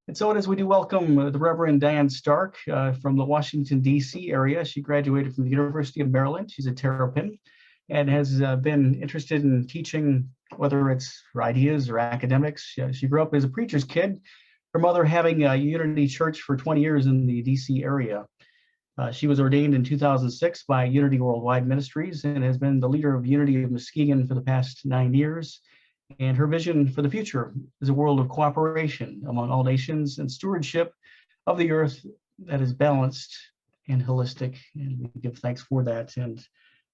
And so it is, we do welcome the Reverend Diane Stark from the Washington, D.C. area. She graduated from the University of Maryland. She's a Terrapin and has been interested in teaching, whether it's for ideas or academics. She grew up as a preacher's kid, her mother having a Unity Church for 20 years in the D.C. area. She was ordained in 2006 by Unity Worldwide Ministries and has been the leader of Unity of Muskegon for the past 9 years. And her vision for the future is a world of cooperation among all nations and stewardship of the earth that is balanced and holistic. And we give thanks for that and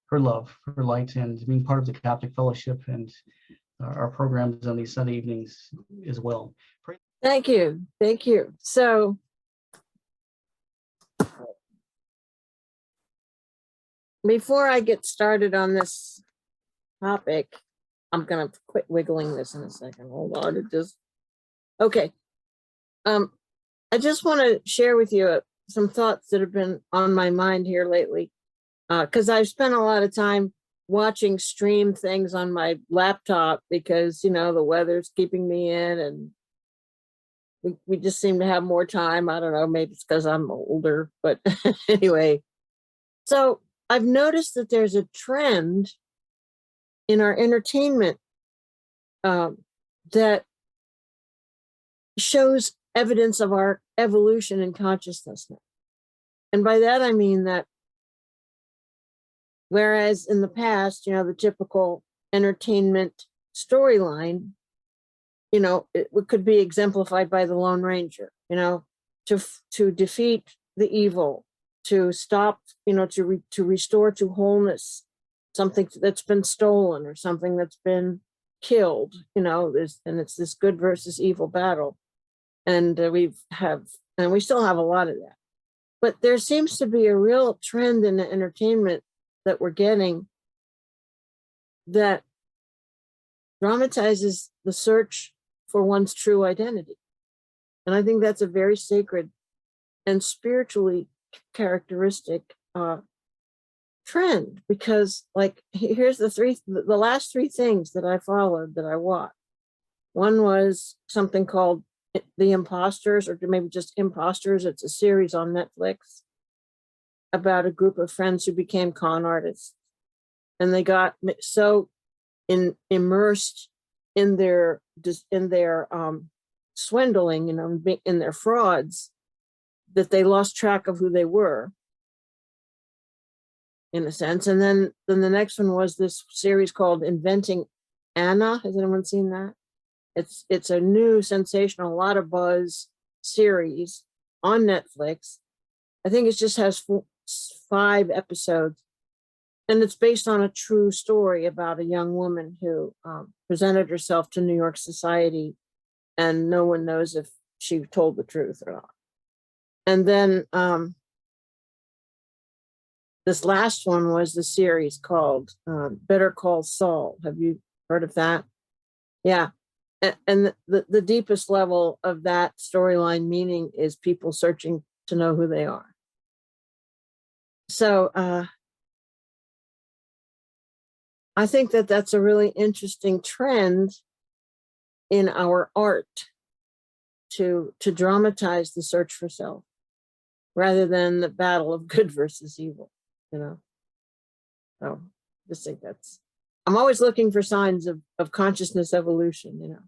her love, her light, and being part of the Coptic Fellowship and our programs on these Sunday evenings as well. Thank you. Thank you. So, before I get started on this topic, I'm going to quit wiggling this in a second. Hold on. Okay. I just want to share with you some thoughts that have been on my mind here lately, because I've spent a lot of time watching stream things on my laptop because, you know, the weather's keeping me in and we just seem to have more time. I don't know, maybe it's because I'm older, but anyway. So I've noticed that there's a trend in our entertainment that shows evidence of our evolution in consciousness. And by that, I mean that whereas in the past, you know, the typical entertainment storyline, you know, it could be exemplified by the Lone Ranger, you know, to defeat the evil, to stop, you know, to restore to wholeness something that's been stolen or something that's been killed, you know, and it's this good versus evil battle. And we still have a lot of that. But there seems to be a real trend in the entertainment that we're getting that dramatizes the search for one's true identity. And I think that's a very sacred and spiritually characteristic trend, because like here's the last three things that I followed, that I watched. One was something called The Imposters, or maybe just Imposters. It's a series on Netflix about a group of friends who became con artists, and they got so immersed in their swindling, you know, in their frauds, that they lost track of who they were, in a sense. And then the next one was this series called Inventing Anna. Has anyone seen that? It's a new sensational, a lot of buzz series on Netflix. I think it just has 5 episodes, and it's based on a true story about a young woman who presented herself to New York society, and no one knows if she told the truth or not. And then this last one was the series called Better Call Saul. Have you heard of that? Yeah. And the deepest level of that storyline meaning is people searching to know who they are. So I think that that's a really interesting trend in our art to dramatize the search for self rather than the battle of good versus evil, you know. So I just think I'm always looking for signs of consciousness evolution, you know.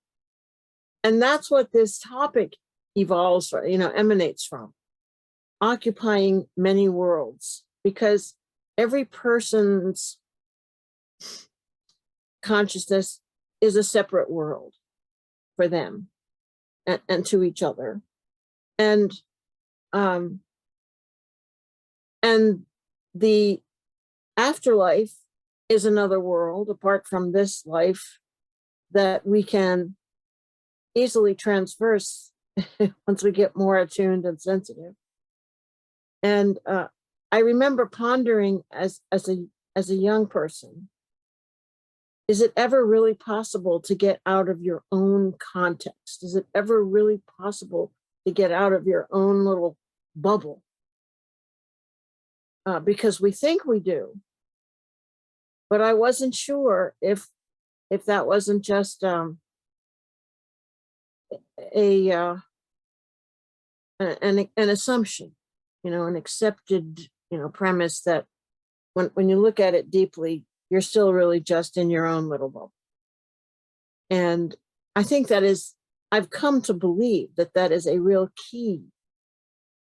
And that's what this topic evolves, you know, emanates from, occupying many worlds, because every person's consciousness is a separate world for them and to each other. And the afterlife is another world apart from this life that we can easily transverse once we get more attuned and sensitive. And I remember pondering as a young person, is it ever really possible to get out of your own context? Is it ever really possible to get out of your own little bubble? Because we think we do, but I wasn't sure if that wasn't just a an assumption, an accepted, premise that when you look at it deeply, you're still really just in your own little bubble. And I think I've come to believe that is a real key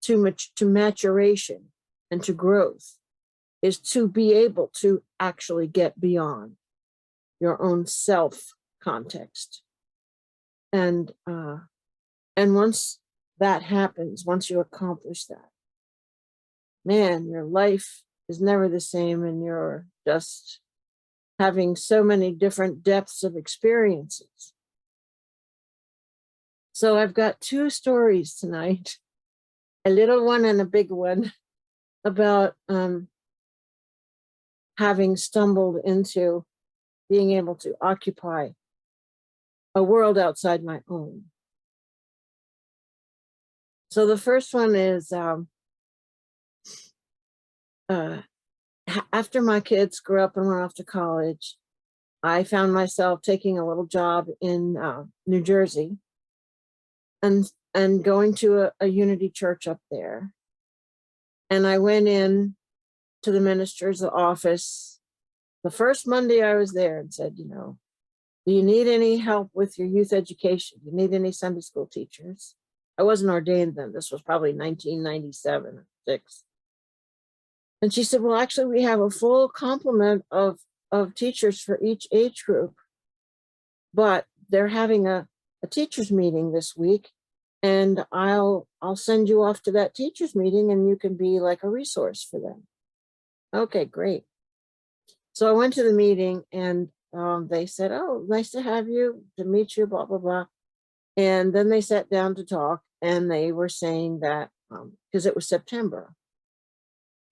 to maturation and to growth, is to be able to actually get beyond your own self context. And once that happens, once you accomplish that, man, your life is never the same, and you're just having so many different depths of experiences. So I've got two stories tonight, a little one and a big one, about having stumbled into being able to occupy a world outside my own. So the first one is after my kids grew up and went off to college, I found myself taking a little job in New Jersey and going to a Unity church up there. And I went in to the minister's office the first Monday I was there and said, do you need any help with your youth education? Do you need any Sunday school teachers? I wasn't ordained then. This was probably 1997 or 6. And she said, well, actually, we have a full complement of teachers for each age group, but they're having a teachers meeting this week, and I'll send you off to that teachers meeting, and you can be like a resource for them. Okay, great. So I went to the meeting, and they said, oh, nice to meet you, blah, blah, blah. And then they sat down to talk, and they were saying that, because it was September,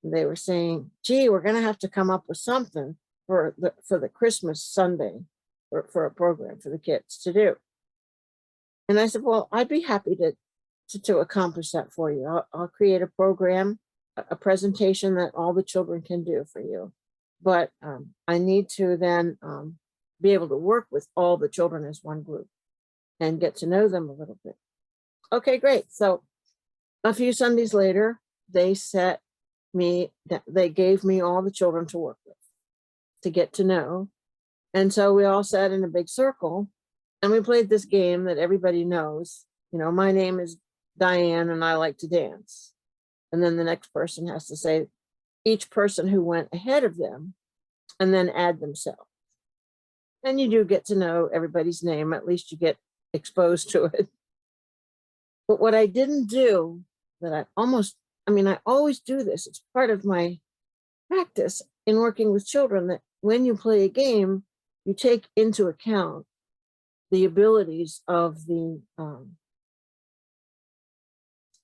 they were saying, gee, we're going to have to come up with something for the Christmas Sunday for a program for the kids to do. And I said, well, I'd be happy to accomplish that for you. I'll create a program, a presentation that all the children can do for you. But I need to then be able to work with all the children as one group and get to know them a little bit. Okay, great. So a few Sundays later, they gave me all the children to work with, to get to know. And so we all sat in a big circle and we played this game that everybody knows. My name is Diane and I like to dance. And then the next person has to say each person who went ahead of them and then add themselves. And you do get to know everybody's name, at least you get exposed to it. But what I didn't do, that I always do this, it's part of my practice in working with children, that when you play a game, you take into account the abilities of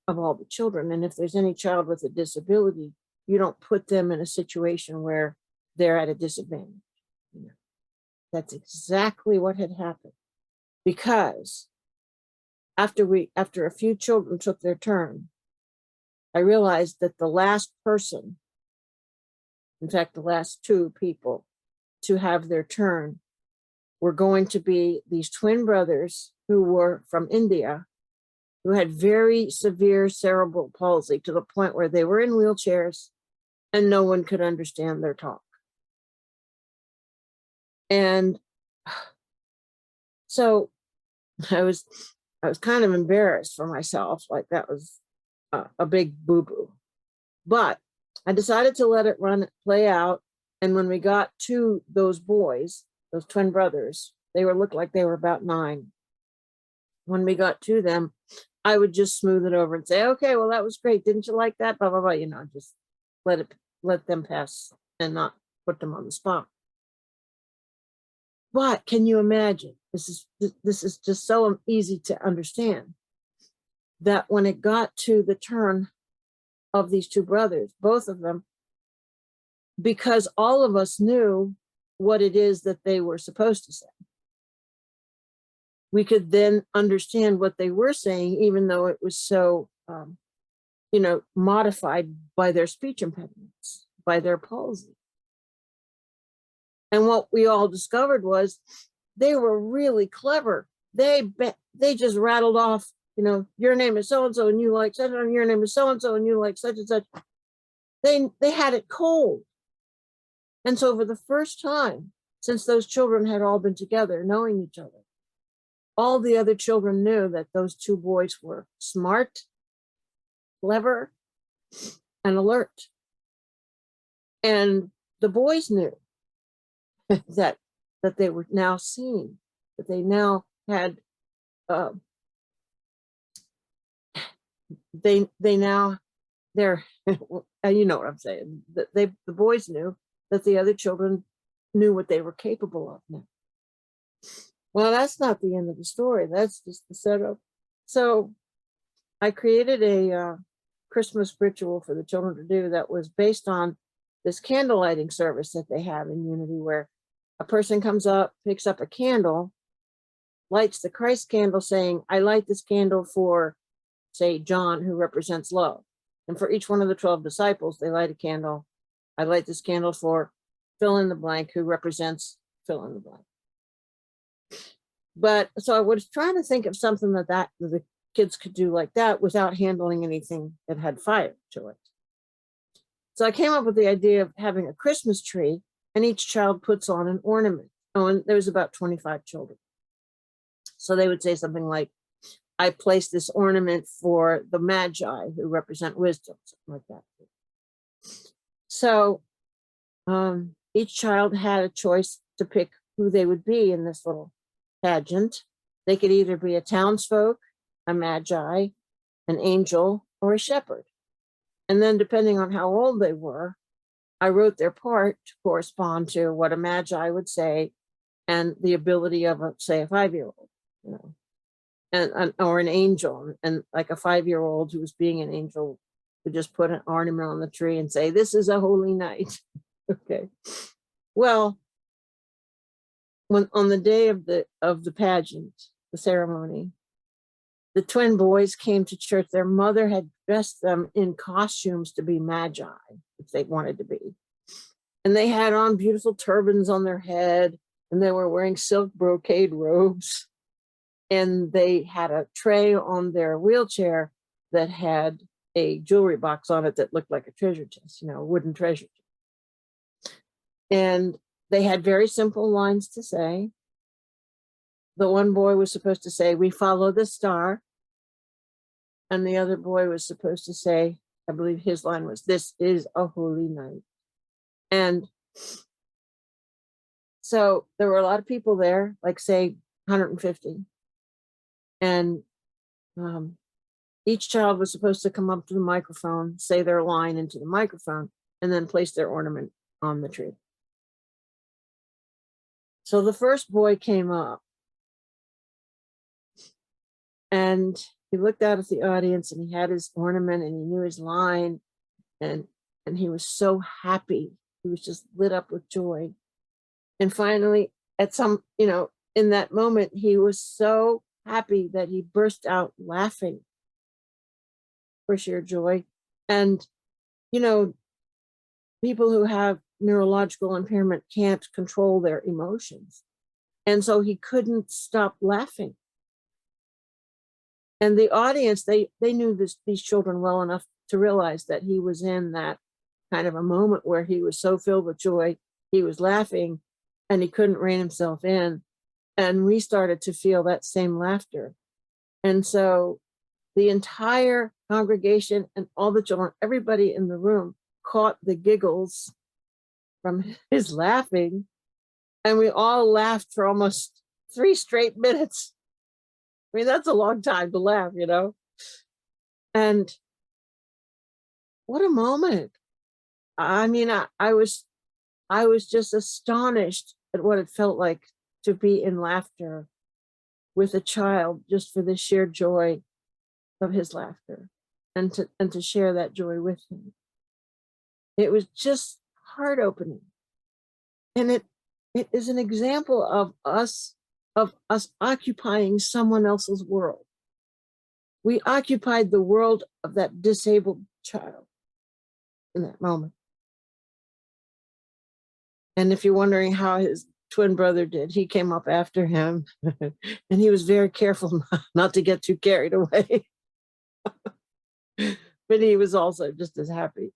all the children. And if there's any child with a disability, you don't put them in a situation where they're at a disadvantage. That's exactly what had happened. Because after a few children took their turn, I realized that the last person, in fact, the last two people to have their turn, were going to be these twin brothers who were from India, who had very severe cerebral palsy to the point where they were in wheelchairs and no one could understand their talk. And so I was kind of embarrassed for myself, like that was a big boo-boo. But I decided to let it play out. And when we got to those boys, those twin brothers, looked like they were about 9. When we got to them, I would just smooth it over and say, okay, well, that was great. Didn't you like that? Blah, blah, blah. Just let them pass and not put them on the spot. But can you imagine? This is just so easy to understand that when it got to the turn of these two brothers, both of them, because all of us knew what it is that they were supposed to say, we could then understand what they were saying, even though it was so, modified by their speech impediments, by their palsy. And what we all discovered was they were really clever. They just rattled off you know, your name is so-and-so and you like such and your name is so-and-so and you like such and such. They had it cold. And so for the first time, since those children had all been together, knowing each other, all the other children knew that those two boys were smart, clever, and alert. And the boys knew that they were now seen, that they now had they now they're you know what I'm saying, that the boys knew that the other children knew what they were capable of now. Well, that's not the end of the story. That's just the setup. So I created a Christmas ritual for the children to do that was based on this candle lighting service that they have in Unity, where a person comes up, picks up a candle, lights the Christ candle saying, I light this candle for, say, John, who represents love. And for each one of the 12 disciples, they light a candle. I light this candle for fill in the blank, who represents fill in the blank. But so I was trying to think of something that the kids could do like that without handling anything that had fire to it. So I came up with the idea of having a Christmas tree, and each child puts on an ornament. Oh, and there was about 25 children. So they would say something like, I placed this ornament for the Magi, who represent wisdom, something like that. So each child had a choice to pick who they would be in this little pageant. They could either be a townsfolk, a Magi, an angel, or a shepherd. And then depending on how old they were, I wrote their part to correspond to what a Magi would say and the ability of, say, a 5-year-old, you know, and or an angel. And like a 5-year-old who was being an angel would just put an ornament on the tree and say, this is a holy night. Okay. Well, when on the day of the pageant, the ceremony, the twin boys came to church. Their mother had dressed them in costumes to be Magi, if they wanted to be. And they had on beautiful turbans on their head, and they were wearing silk brocade robes. And they had a tray on their wheelchair that had a jewelry box on it that looked like a treasure chest, you know, a wooden treasure chest. And they had very simple lines to say. The one boy was supposed to say, we follow the star. And the other boy was supposed to say, I believe his line was, this is a holy night. And so there were a lot of people there, like say 150. And each child was supposed to come up to the microphone, say their line into the microphone, and then place their ornament on the tree. So the first boy came up, and he looked out at the audience, and he had his ornament, and he knew his line, and he was so happy. He was just lit up with joy. And finally, at some, you know, in that moment, he was so happy that he burst out laughing for sheer joy. And, you know, people who have neurological impairment can't control their emotions. And so he couldn't stop laughing. And the audience, they knew these children well enough to realize that he was in that kind of a moment where he was so filled with joy, he was laughing and he couldn't rein himself in. And we started to feel that same laughter. And so the entire congregation and all the children, everybody in the room caught the giggles from his laughing. And we all laughed for almost 3 straight minutes. I mean, that's a long time to laugh, you know? And what a moment. I mean, I was just astonished at what it felt like to be in laughter with a child, just for the sheer joy of his laughter and to share that joy with him. It was just heart opening. And it is an example of us occupying someone else's world. We occupied the world of that disabled child in that moment. And if you're wondering how his twin brother did. He came up after him and he was very careful not to get too carried away. But he was also just as happy.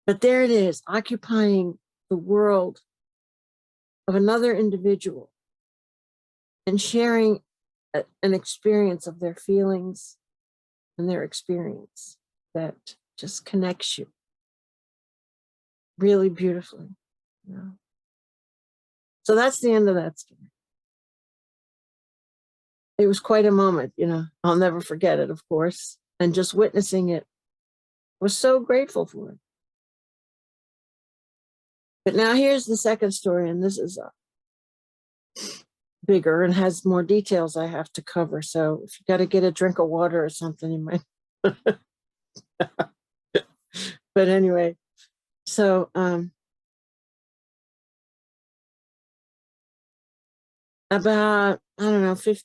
But there it is, occupying the world of another individual and sharing an experience of their feelings and their experience that just connects you really beautifully. You know? So that's the end of that story. It was quite a moment, you know. I'll never forget it, of course. And just witnessing it, I was so grateful for it. But now here's the second story, and this is bigger and has more details I have to cover. So if you got to get a drink of water or something, you might. But anyway, so about, I don't know, 50,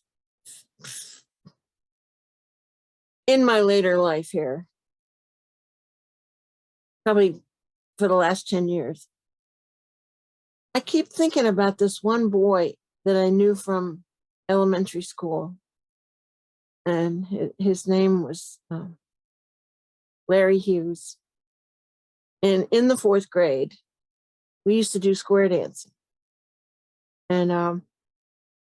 in my later life here, probably for the last 10 years, I keep thinking about this one boy that I knew from elementary school. And his name was Larry Hughes. And in the 4th grade, we used to do square dancing. And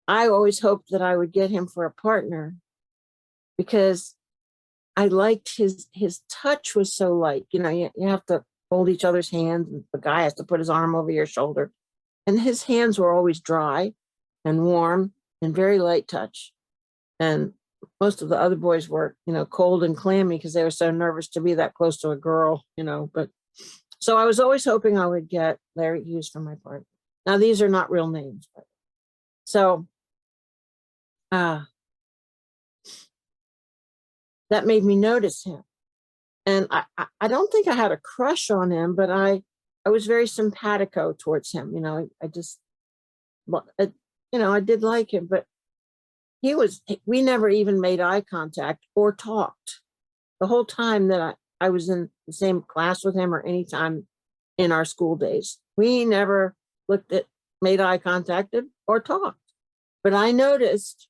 I always hoped that I would get him for a partner because I liked his touch was so light. You know, you have to hold each other's hands, and the guy has to put his arm over your shoulder. And his hands were always dry and warm and very light touch. And most of the other boys were, you know, cold and clammy because they were so nervous to be that close to a girl, you know. But so I was always hoping I would get Larry Hughes for my partner. Now, these are not real names. But so that made me notice him. And I don't think I had a crush on him, but I was very simpatico towards him. You know, I just, you know, I did like him, but we never even made eye contact or talked the whole time that I was in the same class with him or any time in our school days. We never made eye contact or talked. But I noticed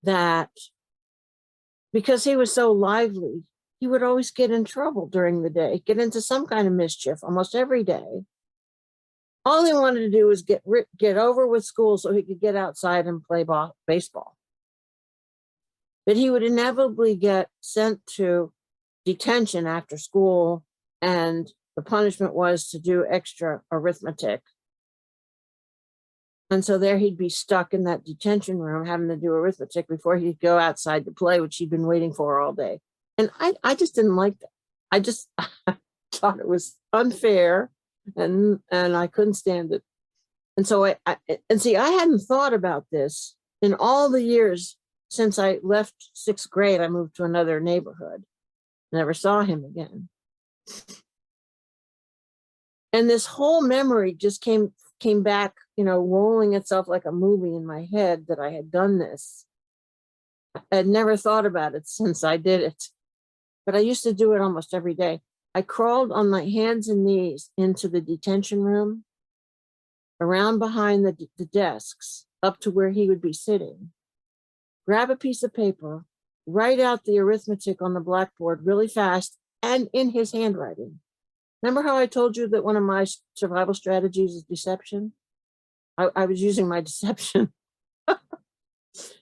that because he was so lively, he would always get in trouble during the day, get into some kind of mischief almost every day. All he wanted to do was get over with school so he could get outside and play baseball. But he would inevitably get sent to detention after school, and the punishment was to do extra arithmetic. And so there he'd be stuck in that detention room having to do arithmetic before he'd go outside to play, which he'd been waiting for all day. And I just didn't like that. I just thought it was unfair. And I couldn't stand it. And so I hadn't thought about this in all the years since I left 6th grade. I moved to another neighborhood, never saw him again. And this whole memory just came back, you know, rolling itself like a movie in my head that I had done this. I had never thought about it since I did it, but I used to do it almost every day. I crawled on my hands and knees into the detention room, around behind the desks, up to where he would be sitting, grab a piece of paper, write out the arithmetic on the blackboard really fast and in his handwriting. Remember how I told you that one of my survival strategies is deception? I was using my deception. And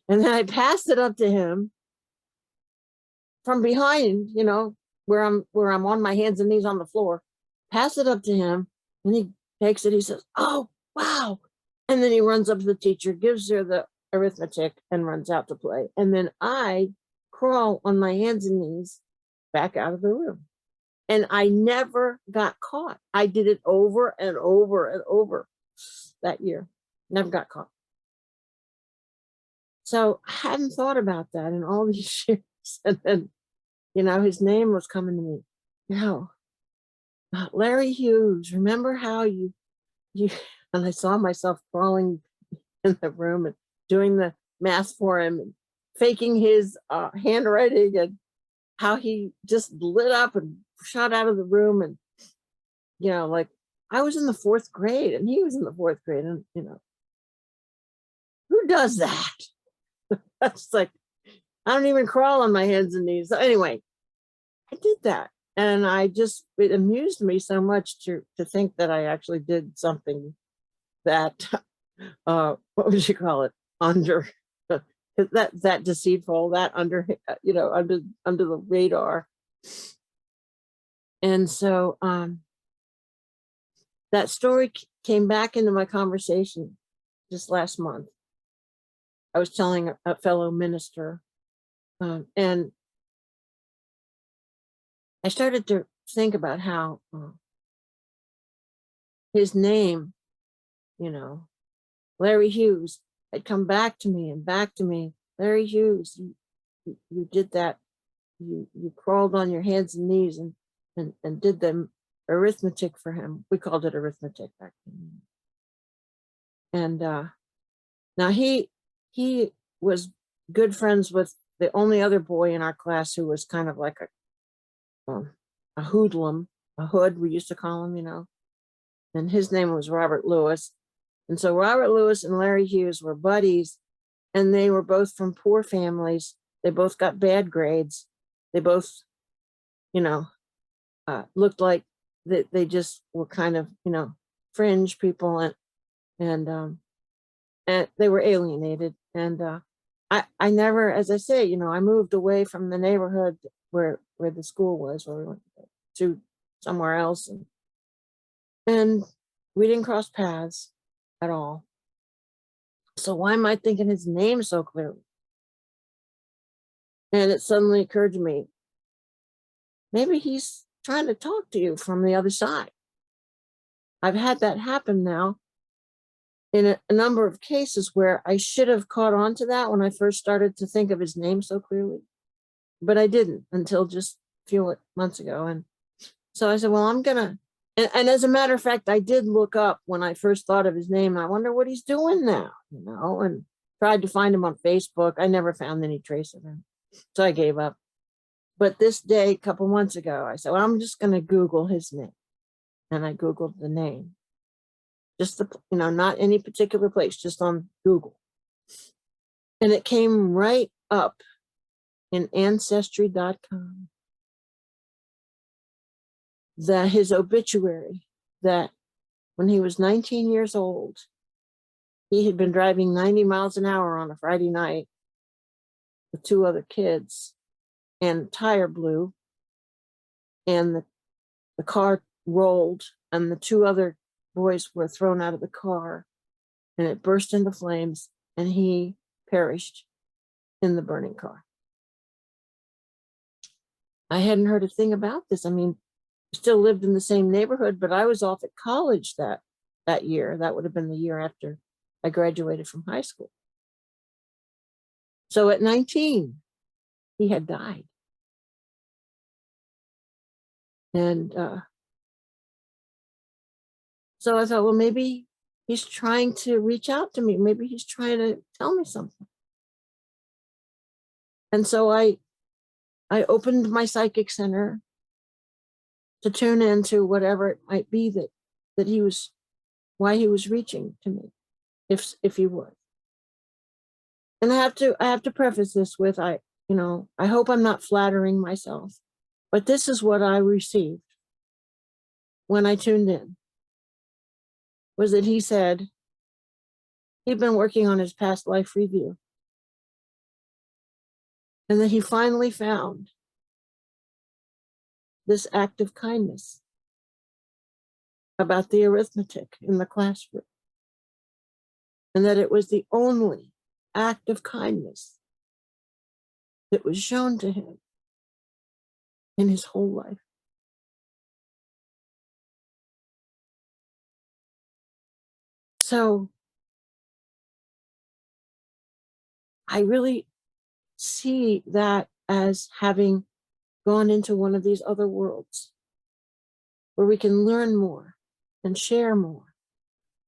then I passed it up to him from behind, you know, where I'm on my hands and knees on the floor, pass it up to him, and he takes it, he says, "Oh, wow." And then he runs up to the teacher, gives her the arithmetic, and runs out to play. And then I crawl on my hands and knees back out of the room. And I never got caught. I did it over and over and over that year. Never got caught. So I hadn't thought about that in all these years. And then, you know, his name was coming to me. No, Larry Hughes, remember how you, and I saw myself crawling in the room and doing the math for him and faking his handwriting, and how he just lit up and shot out of the room. And, you know, like, I was in the 4th grade and he was in the 4th grade, and who does that? That's like, I don't even crawl on my hands and knees. So anyway, I did that. And it amused me so much to think that I actually did something that, what would you call it? Under, that deceitful, that under, under the radar. And so that story came back into my conversation just last month. I was telling a fellow minister, and I started to think about how his name, Larry Hughes, had come back to me and back to me. Larry Hughes, you did that. You crawled on your hands and knees and did the arithmetic for him. We called it arithmetic back then. And now he was good friends with the only other boy in our class who was kind of like a hoodlum, a hood, we used to call him, and his name was Robert Lewis. And so Robert Lewis and Larry Hughes were buddies, and they were both from poor families. They both got bad grades. They both, looked like they just were kind of, fringe people, and they were alienated. And I never, as I say, I moved away from the neighborhood where the school was, where we went to somewhere else, and we didn't cross paths at all. So why am I thinking his name so clearly? And it suddenly occurred to me, maybe he's trying to talk to you from the other side. I've had that happen now in a number of cases where I should have caught on to that when I first started to think of his name so clearly, but I didn't until just a few months ago. And so I said, well, I'm gonna, and as a matter of fact, I did look up when I first thought of his name. I wonder what he's doing now, and tried to find him on Facebook. I never found any trace of him, so I gave up. But this day, a couple months ago, I said, well, I'm just going to Google his name. And I Googled the name, just not any particular place, just on Google. And it came right up in ancestry.com. His obituary, that when he was 19 years old, he had been driving 90 miles an hour on a Friday night with 2 other kids, and tire blew, and the car rolled, and the 2 other boys were thrown out of the car, and it burst into flames, and he perished in the burning car. I hadn't heard a thing about this. I mean, still lived in the same neighborhood, but I was off at college that year. That would have been the year after I graduated from high school. So at 19, he had died. And so I thought, well, maybe he's trying to reach out to me. Maybe he's trying to tell me something. And so I opened my psychic center to tune into whatever it might be that he was, why he was reaching to me, if he would. And I have to preface this with, I hope I'm not flattering myself, but this is what I received when I tuned in, was that he said he'd been working on his past life review, and that he finally found this act of kindness about the arithmetic in the classroom, and that it was the only act of kindness that was shown to him in his whole life. So I really see that as having gone into one of these other worlds where we can learn more and share more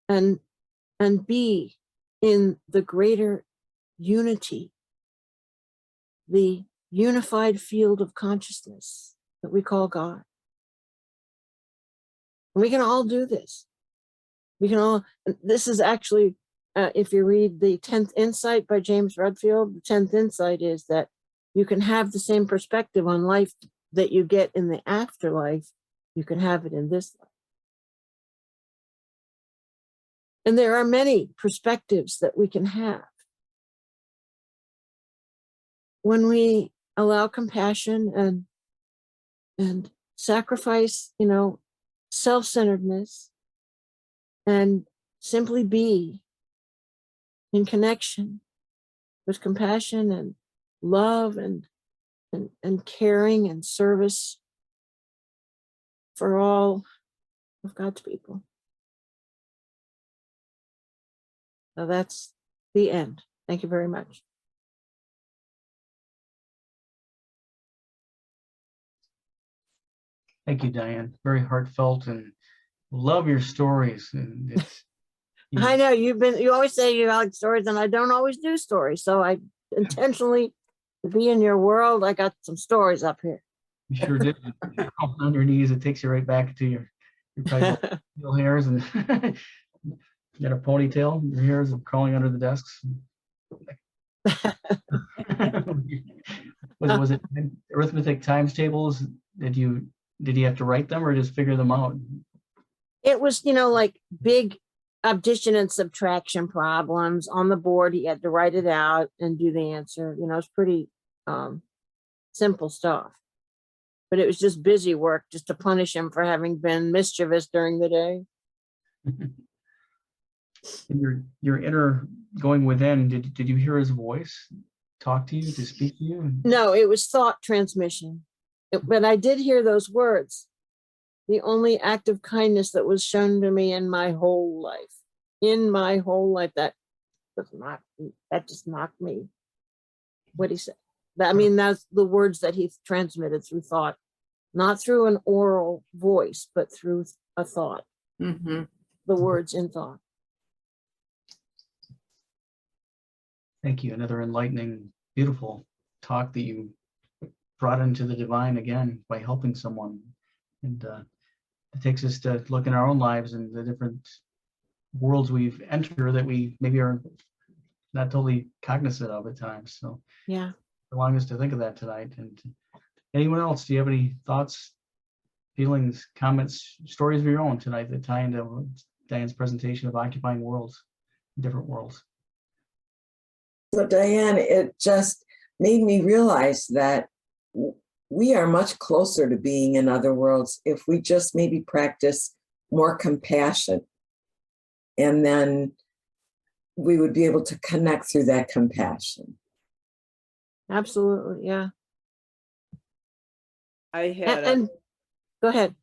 and be in the greater unity, the unified field of consciousness that we call God. And we can all do this. We can all, this is actually, if you read the 10th Insight by James Redfield, the 10th Insight is that you can have the same perspective on life that you get in the afterlife. You can have it in this life. And there are many perspectives that we can have when we allow compassion and sacrifice, self-centeredness, and simply be in connection with compassion and love and caring and service for all of God's people. So that's the end. Thank you very much. Thank you, Diane. Very heartfelt, and love your stories. And it's I know you always say you like stories, and I don't always do stories. So I intentionally, to be in your world, I got some stories up here. you sure did. On your knees, it takes you right back to your ponytail hairs, and you got a ponytail. Your hairs are crawling under the desks. was it arithmetic times tables? Did you have to write them or just figure them out? It was, like big addition and subtraction problems on the board. He had to write it out and do the answer. It's pretty simple stuff. But it was just busy work just to punish him for having been mischievous during the day. And your inner going within, did you hear his voice talk to you, to speak to you? No, it was thought transmission. But I did hear those words. The only act of kindness that was shown to me in my whole life. That just knocked me. What he said. That's the words that he transmitted through thought, not through an oral voice, but through a thought. Mm-hmm. The words in thought. Thank you. Another enlightening, beautiful talk that you brought into the divine again by helping someone. And it takes us to look in our own lives and the different worlds we've entered that we maybe are not totally cognizant of at times. So Yeah. allowing us to think of that tonight. And anyone else, do you have any thoughts, feelings, comments, stories of your own tonight that tie into Diane's presentation of occupying worlds, different worlds? So Diane, it just made me realize that we are much closer to being in other worlds if we just maybe practice more compassion. And then we would be able to connect through that compassion. Absolutely. Yeah. I had And go ahead.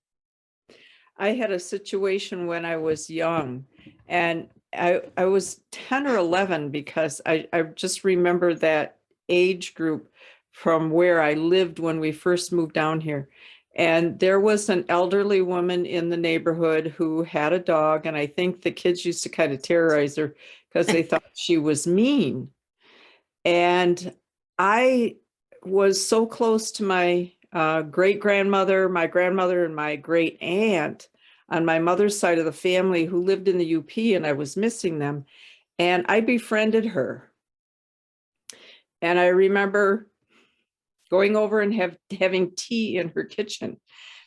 I had a situation when I was young, and I was 10 or 11 because I just remember that age group from where I lived when we first moved down here. And there was an elderly woman in the neighborhood who had a dog, and I think the kids used to kind of terrorize her because they thought she was mean. And I was so close to my great-grandmother, my grandmother, and my great-aunt on my mother's side of the family who lived in the UP, and I was missing them. And I befriended her. And I remember going over and having tea in her kitchen.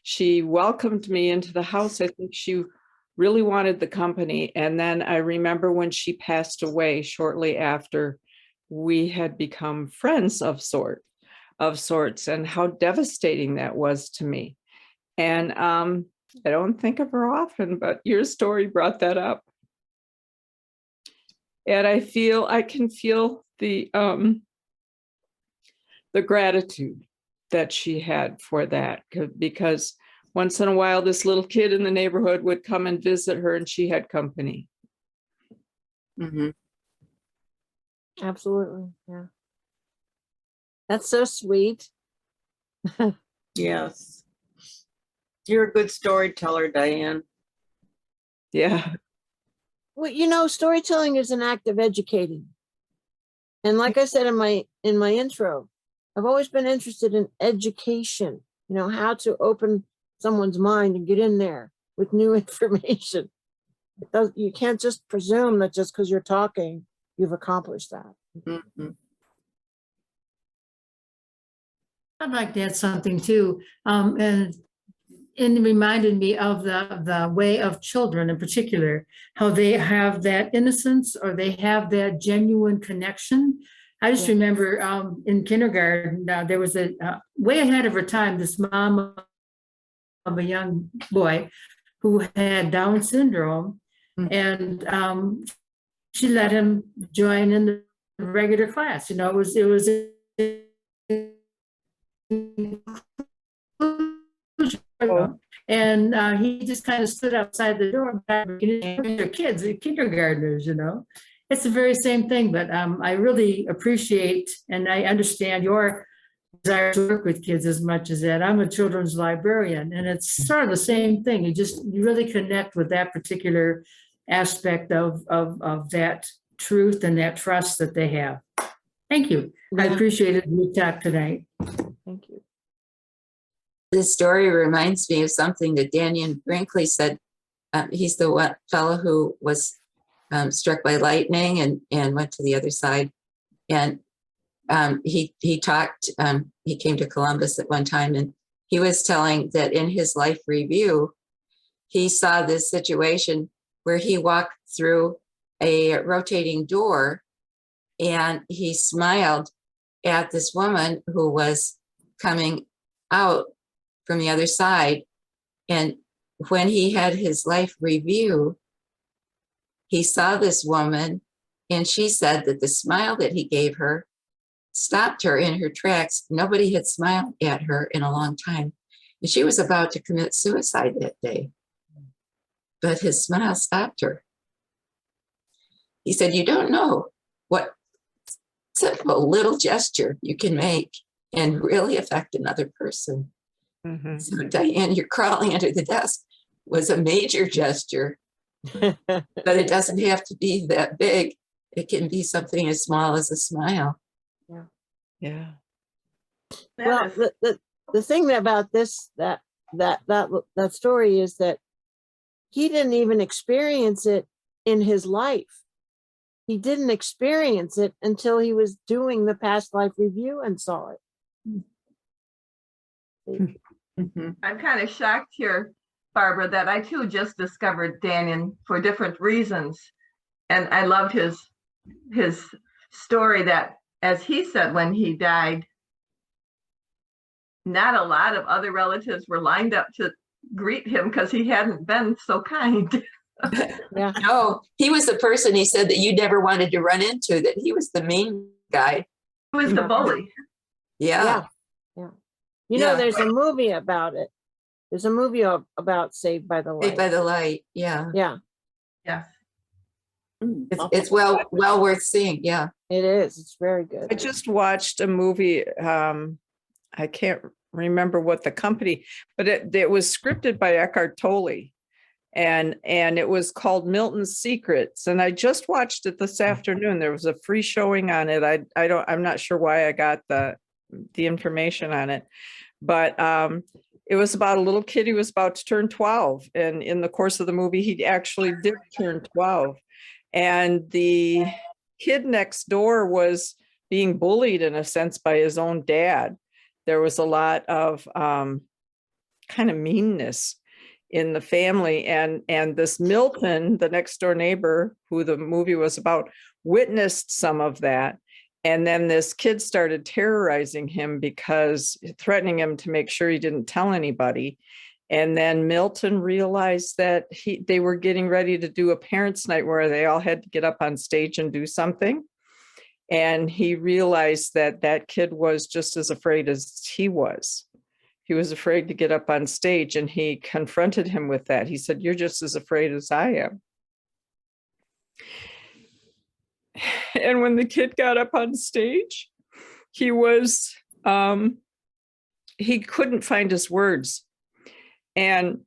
She welcomed me into the house. I think she really wanted the company. And then I remember when she passed away shortly after, we had become friends of sorts, and how devastating that was to me. And I don't think of her often, but your story brought that up. And I can feel the gratitude that she had for that, because once in a while, this little kid in the neighborhood would come and visit her, and she had company. Mm-hmm. Absolutely. Yeah. That's so sweet. Yes. You're a good storyteller, Diane. Yeah. Well, storytelling is an act of educating. And like I said in my intro, I've always been interested in education, how to open someone's mind and get in there. with new information. You can't just presume that just because you're talking, you've accomplished that. Mhm. I'd like to add something too, and it reminded me of the way of children in particular, how they have that innocence or they have that genuine connection. I just Yeah. remember in kindergarten, there was a way ahead of her time, this mom of a young boy who had Down syndrome, and she let him join in the regular class. You know, it was and he just kind of stood outside the door. They're kids, they're kindergartners, you know. It's the very same thing, but I really appreciate and I understand your desire to work with kids as much as that. I'm a children's librarian, and it's sort of the same thing. You really connect with that particular aspect of that truth and that trust that they have. Thank you. I Yeah. appreciated your talk tonight. Thank you. This story reminds me of something that Diane Brinkley said. He's the one fellow who was struck by lightning and went to the other side. And he talked, he came to Columbus at one time, and he was telling that in his life review, he saw this situation where he walked through a rotating door and he smiled at this woman who was coming out from the other side. And when he had his life review, he saw this woman, and she said that the smile that he gave her stopped her in her tracks. Nobody had smiled at her in a long time. And she was about to commit suicide that day. But his smile stopped her. He said, you don't know what simple little gesture you can make and really affect another person. Mhm. So Diane, you're crawling under the desk was a major gesture, but it doesn't have to be that big. It can be something as small as a smile. Yeah. Well, the thing about this, that story is that he didn't even experience it in his life. He didn't experience it until he was doing the past life review and saw it. Mhm. I'm kind of shocked here, Barbara, that I too just discovered Diane for different reasons. And I loved his story that, as he said, when he died, not a lot of other relatives were lined up to greet him because he hadn't been so kind. Yeah. No, he was the person he said that you never wanted to run into, that he was the mean guy. He was the bully. Yeah. You know, Yeah. there's a movie about it. There's a movie about Saved by the Saved Light. by the Light. Yeah. Yeah, Yes. It's well worth seeing. Yeah. it is. It's very good. I just watched a movie. I can't remember what the company, but it was scripted by Eckhart Tolle, and it was called Milton's Secrets. And I just watched it this afternoon. There was a free showing on it. I'm not sure why I got the information on it, but it was about a little kid who was about to turn 12, and in the course of the movie, he actually did turn 12. And the kid next door was being bullied in a sense by his own dad. There was a lot of kind of meanness in the family. And this Milton, the next door neighbor, who the movie was about, witnessed some of that. And then this kid started terrorizing him, because threatening him to make sure he didn't tell anybody. And then Milton realized that they were getting ready to do a parents' night where they all had to get up on stage and do something. And he realized that that kid was just as afraid as he was. He was afraid to get up on stage, and he confronted him with that. He said, "You're just as afraid as I am." And when the kid got up on stage, he was, he couldn't find his words. And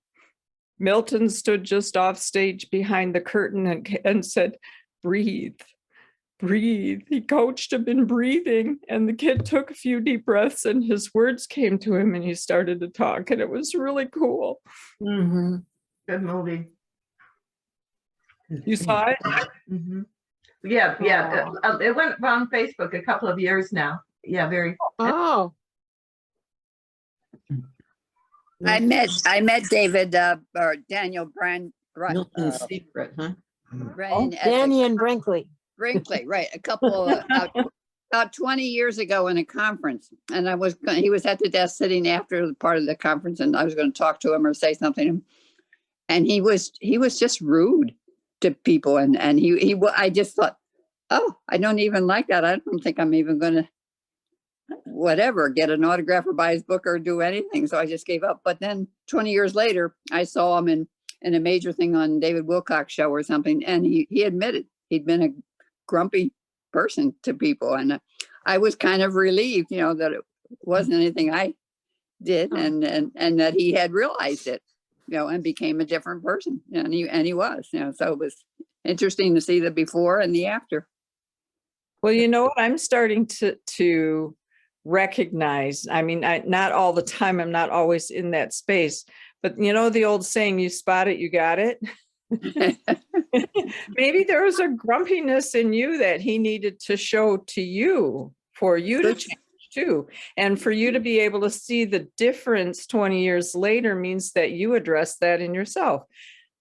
Milton stood just off stage behind the curtain and said, "Breathe, breathe." He coached him in breathing, and the kid took a few deep breaths, and his words came to him, and he started to talk, and it was really cool. Mm-hmm. Good movie. You saw it? Mhm. Yeah, yeah. It went around Facebook a couple of years now. Yeah, very. Oh, I met David or Daniel Brand. Milton's Secret, huh? Brand at Danny and Brinkley. Brinkley, right? A couple about 20 years ago in a conference, and he was at the desk sitting after the part of the conference, and I was going to talk to him or say something, and he was just rude to people, and I just thought, oh, I don't even like that. I don't think I'm even going to whatever, get an autograph or buy his book or do anything. So I just gave up. But then 20 years later, I saw him in a major thing on David Wilcock's show or something. And he admitted he'd been a grumpy person to people. And I was kind of relieved, that it wasn't anything I did and that he had realized it, and became a different person. And he was, so it was interesting to see the before and the after. Well, you know what? I'm starting to recognize. I mean, not all the time. I'm not always in that space. But the old saying, you spot it, you got it. Maybe there was a grumpiness in you that he needed to show to you for you to change too. And for you to be able to see the difference 20 years later means that you address that in yourself.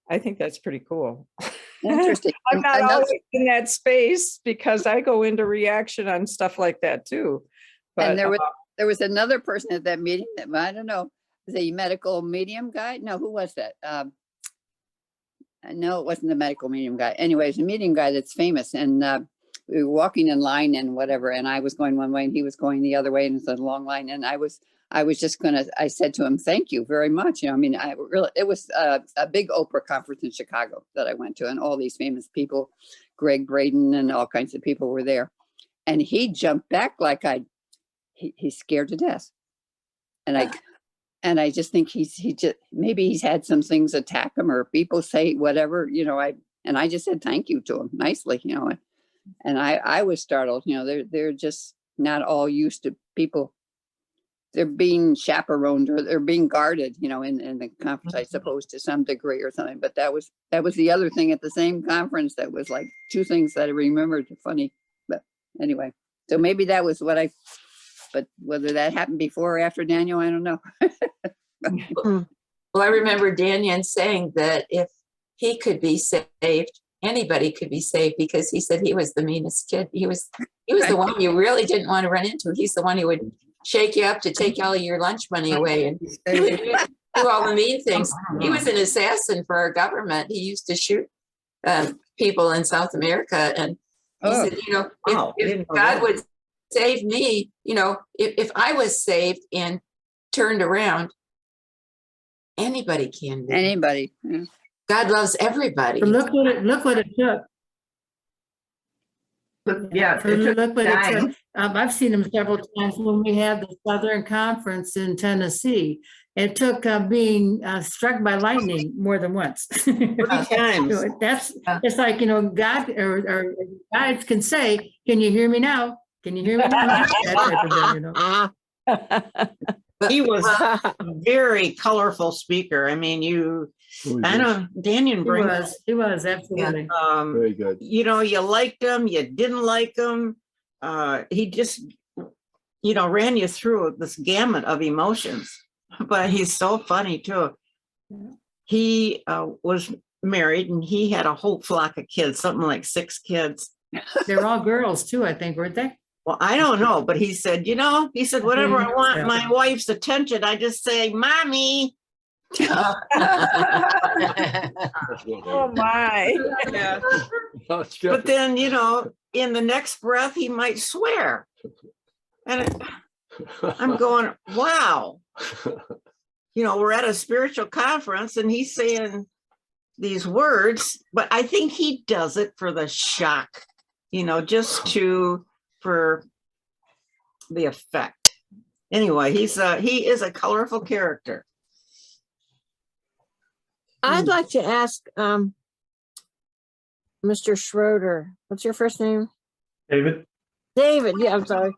I think that's pretty cool. Interesting. I'm not always in that space because I go into reaction on stuff like that too. But And there was another person at that meeting that, I don't know, the medical medium guy. No, who was that? No, it wasn't the medical medium guy. Anyways, a medium guy that's famous. And we were walking in line and whatever. And I was going one way and he was going the other way. And it's a long line. And I was just I said to him, thank you very much. It was a big Oprah conference in Chicago that I went to. And all these famous people, Greg Braden and all kinds of people were there. And he jumped back like he's scared to death. And I just think maybe he's had some things attack him or people say whatever, and I just said thank you to him nicely, and I was startled, they're just not all used to people. They're being chaperoned or they're being guarded, in the conference, I suppose, to some degree or something. But that was the other thing at the same conference. That was like two things that I remembered funny. But anyway, so maybe that was but whether that happened before or after Daniel, I don't know. Well, I remember Diane saying that if he could be saved, anybody could be saved, because he said he was the meanest kid. He was the one you really didn't want to run into. He's the one who would shake you up to take all of your lunch money away, and he would do all the mean things. He was an assassin for our government. He used to shoot people in South America, and he said, if God would save me, if I was saved and turned around, anybody can be. Anybody. Yeah. God loves everybody. But look what it took. Yeah. Look what it took. I've seen him several times when we had the Southern Conference in Tennessee. It took being struck by lightning more than once. 3 times. It's like, God or guides can say, "Can you hear me now? Can you hear me now?" That type of thing, He was a very colorful speaker. I mean, Daniel Brink. He was absolutely. Very good. You liked him, you didn't like him. He just, ran you through this gamut of emotions. But he's so funny too. He was married and he had a whole flock of kids, something like 6 kids. They're all girls too, I think, weren't they? Well, I don't know, but he said, whenever I want my wife's attention, I just say, "Mommy." oh my. Yeah. But then, in the next breath, he might swear. And I'm going, wow. We're at a spiritual conference and he's saying these words, but I think he does it for the shock, just for the effect. Anyway, he is a colorful character. I'd like to ask Mr. Schroeder, what's your first name? David? David, yeah, I'm sorry.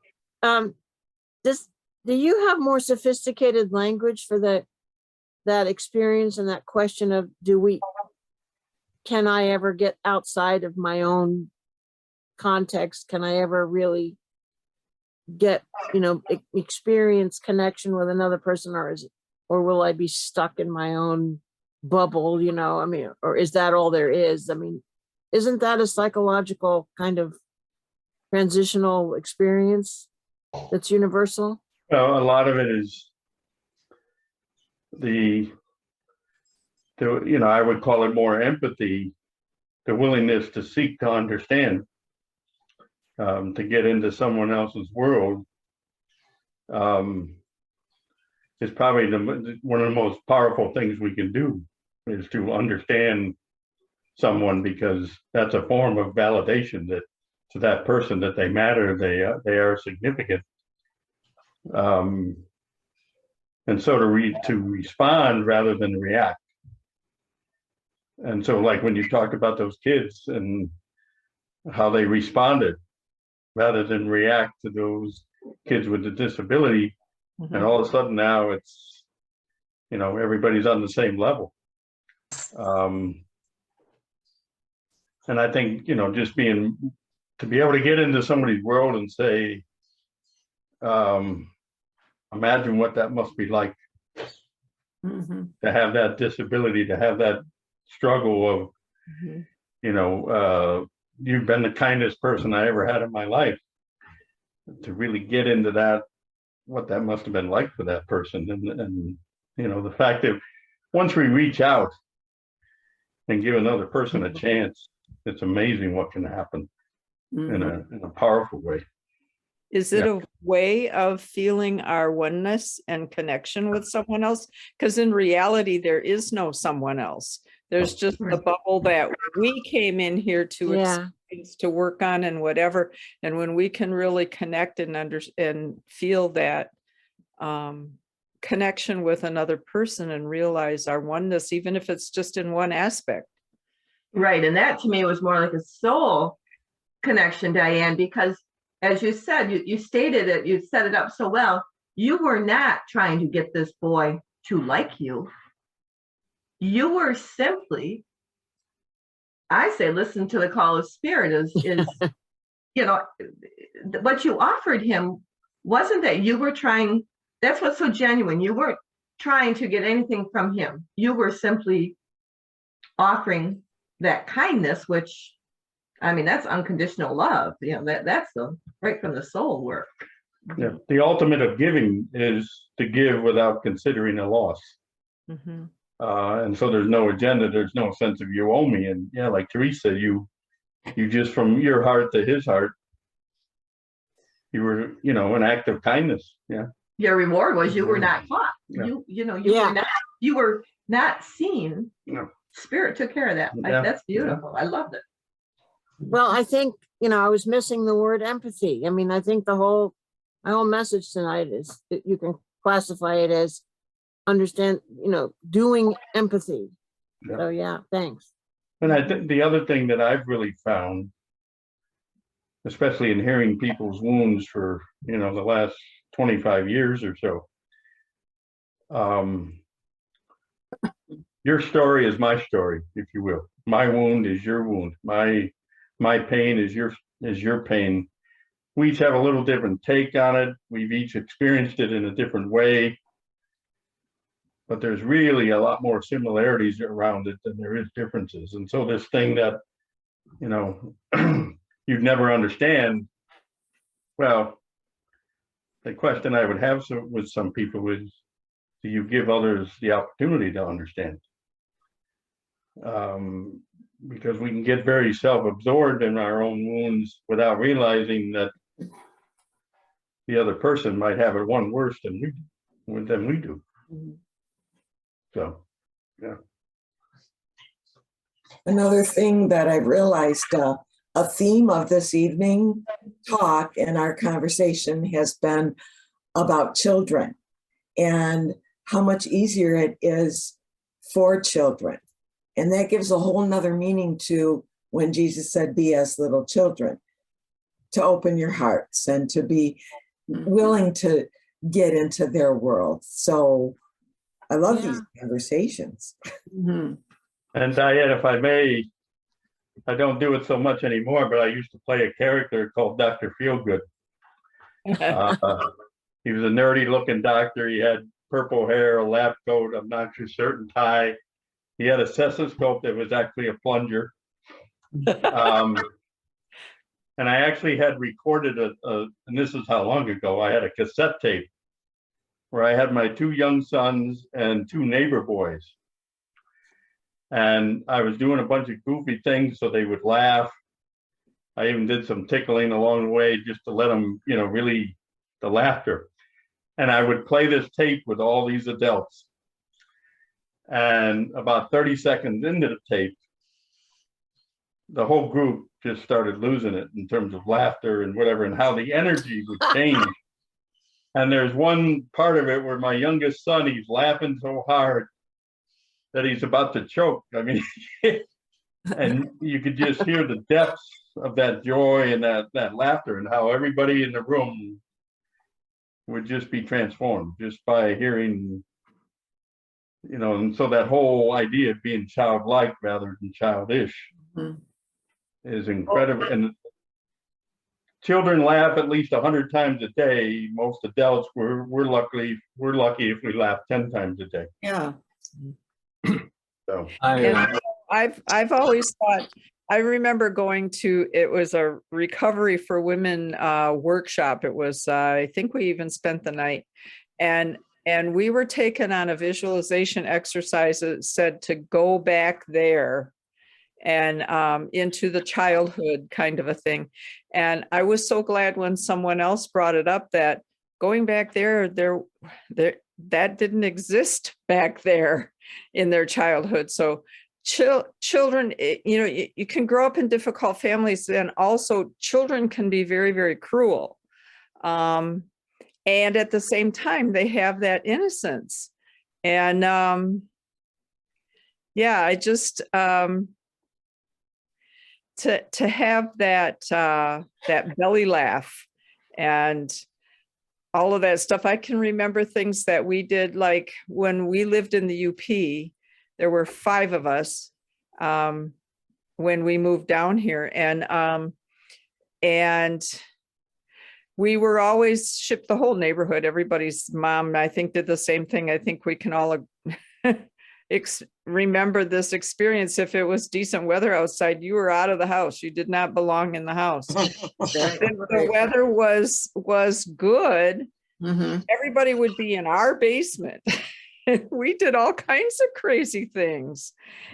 Do you have more sophisticated language for the that experience and that question of can I ever get outside of my own context? Can I ever really get, experience connection with another person, or will I be stuck in my own bubble, or is that all there is? Isn't that a psychological kind of transitional experience that's universal? Well, a lot of it is I would call it more empathy, the willingness to seek to understand, to get into someone else's world, is probably one of the most powerful things we can do, is to understand someone, because that's a form of validation that to that person that they matter, they are significant. And so to respond rather than react. And so, like when you talked about those kids and how they responded rather than react to those kids with the disability, and all of a sudden now it's, everybody's on the same level. And I think, just to be able to get into somebody's world and say, imagine what that must be like to have that disability, to have that struggle of, you've been the kindest person I ever had in my life, to really get into that, what that must have been like for that person. And the fact that once we reach out and give another person a chance, it's amazing what can happen in a powerful way. Is it a way of feeling our oneness and connection with someone else? Because in reality, there is no someone else. There's just the bubble that we came in here to experience, to work on and whatever. And when we can really connect and feel that connection with another person and realize our oneness, even if it's just in one aspect. Right. And that to me was more like a soul connection, Diane, because as you said, you stated it, you set it up so well. You were not trying to get this boy to like you. You were simply, I say, listen to the call of spirit is what you offered him wasn't that you were trying, that's what's so genuine. You weren't trying to get anything from him. You were simply offering that kindness, which, that's unconditional love. That's right from the soul work. Yeah, the ultimate of giving is to give without considering a loss. And so there's no agenda, there's no sense of you owe me. And like Teresa, you just, from your heart to his heart, you were, an act of kindness. Yeah. Your reward was you were not caught. You were not seen. No. Spirit took care of that. That's beautiful. I loved it. Well, I think, I was missing the word empathy. I think my whole message tonight is that you can classify it as understand, doing empathy. So thanks. And I think the other thing that I've really found, especially in hearing people's wounds for, the last 25 years or so, your story is my story, if you will. My wound is your wound. My pain is your pain. We each have a little different take on it. We've each experienced it in a different way. But there's really a lot more similarities around it than there is differences. And so this thing that, you'd never understand, well, the question I would have with some people is, do you give others the opportunity to understand? Because we can get very self-absorbed in our own wounds without realizing that the other person might have it one worse than we do. So, yeah. Another thing that I've realized, a theme of this evening talk and our conversation has been about children and how much easier it is for children. And that gives a whole nother meaning to when Jesus said, be as little children, to open your hearts and to be willing to get into their world. So I love Yeah. these conversations. Mhm. And Diane, if I may, I don't do it so much anymore, but I used to play a character called Dr. Feelgood. He was a nerdy looking doctor. He had purple hair, a lab coat, obnoxious shirt and tie. He had a stethoscope that was actually a plunger. And I actually had recorded and this is how long ago, I had a cassette tape where I had my 2 young sons and 2 neighbor boys. And I was doing a bunch of goofy things so they would laugh. I even did some tickling along the way just to let them, really the laughter. And I would play this tape with all these adults. And about 30 seconds into the tape, the whole group just started losing it in terms of laughter and whatever, and how the energy would change. And there's one part of it where my youngest son, he's laughing so hard that he's about to choke. I mean, and you could just hear the depths of that joy and that laughter, and how everybody in the room would just be transformed just by hearing, and so that whole idea of being childlike rather than childish is incredible. And children laugh at least 100 times a day. Most adults, we're lucky if we laugh 10 times a day. Yeah. So I've always thought, I remember going to, it was a recovery for women workshop. It was, I think we even spent the night, and we were taken on a visualization exercise that said to go back there and into the childhood kind of a thing. And I was so glad when someone else brought it up that going back there, that didn't exist back there in their childhood. So children, you can grow up in difficult families, and also children can be very, very cruel. And at the same time, they have that innocence. And I just, to have that belly laugh and all of that stuff. I can remember things that we did, like when we lived in the UP, there were 5 of us when we moved down here, and we were always shipped, the whole neighborhood. Everybody's mom, I think, did the same thing. I think we can all remember this experience. If it was decent weather outside, you were out of the house. You did not belong in the house. If the weather was good, everybody would be in our basement. We did all kinds of crazy things.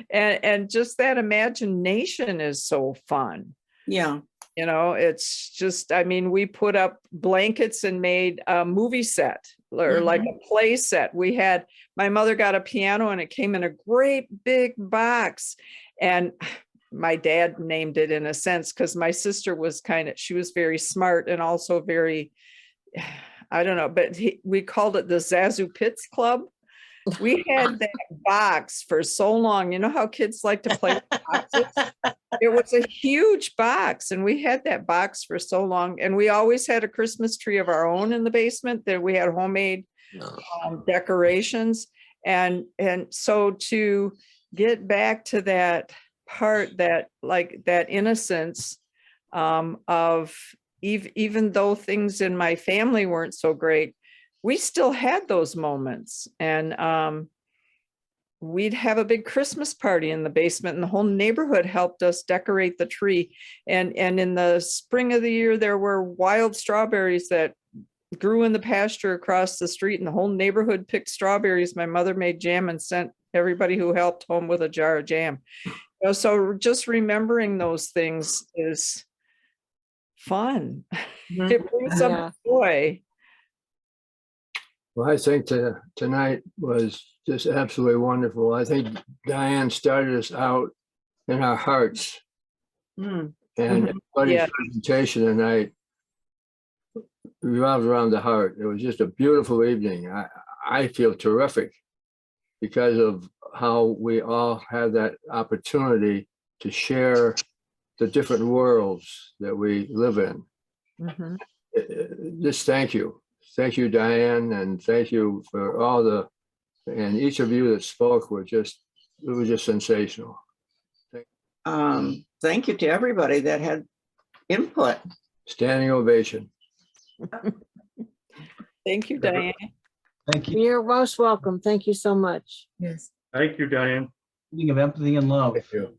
And just that imagination is so fun. Yeah. It's just, we put up blankets and made a movie set, or like a play set. My mother got a piano, and it came in a great big box. And my dad named it, in a sense, because my sister was she was very smart and also very, I don't know, but we called it the Zazu Pitts Club. We had that box for so long. You know how kids like to play with boxes? It was a huge box, and we had that box for so long. And we always had a Christmas tree of our own in the basement, that we had homemade decorations. And so to get back to that part, that innocence of even though things in my family weren't so great, we still had those moments. And we'd have a big Christmas party in the basement, and the whole neighborhood helped us decorate the tree. And in the spring of the year, there were wild strawberries that grew in the pasture across the street, and the whole neighborhood picked strawberries. My mother made jam and sent everybody who helped home with a jar of jam. So just remembering those things is fun. It brings up joy. Well, I think tonight was just absolutely wonderful. I think Diane started us out in our hearts. And everybody's presentation tonight revolved around the heart. It was just a beautiful evening. I feel terrific because of how we all have that opportunity to share the different worlds that we live in. Just thank you. Thank you, Diane, and thank you for all the And each of you that spoke were just, it was just sensational. Thank you to everybody that had input. Standing ovation. Thank you, Diane. Thank you. You're most welcome. Thank you so much. Yes. Thank you, Diane. Speaking of empathy and love. Thank you.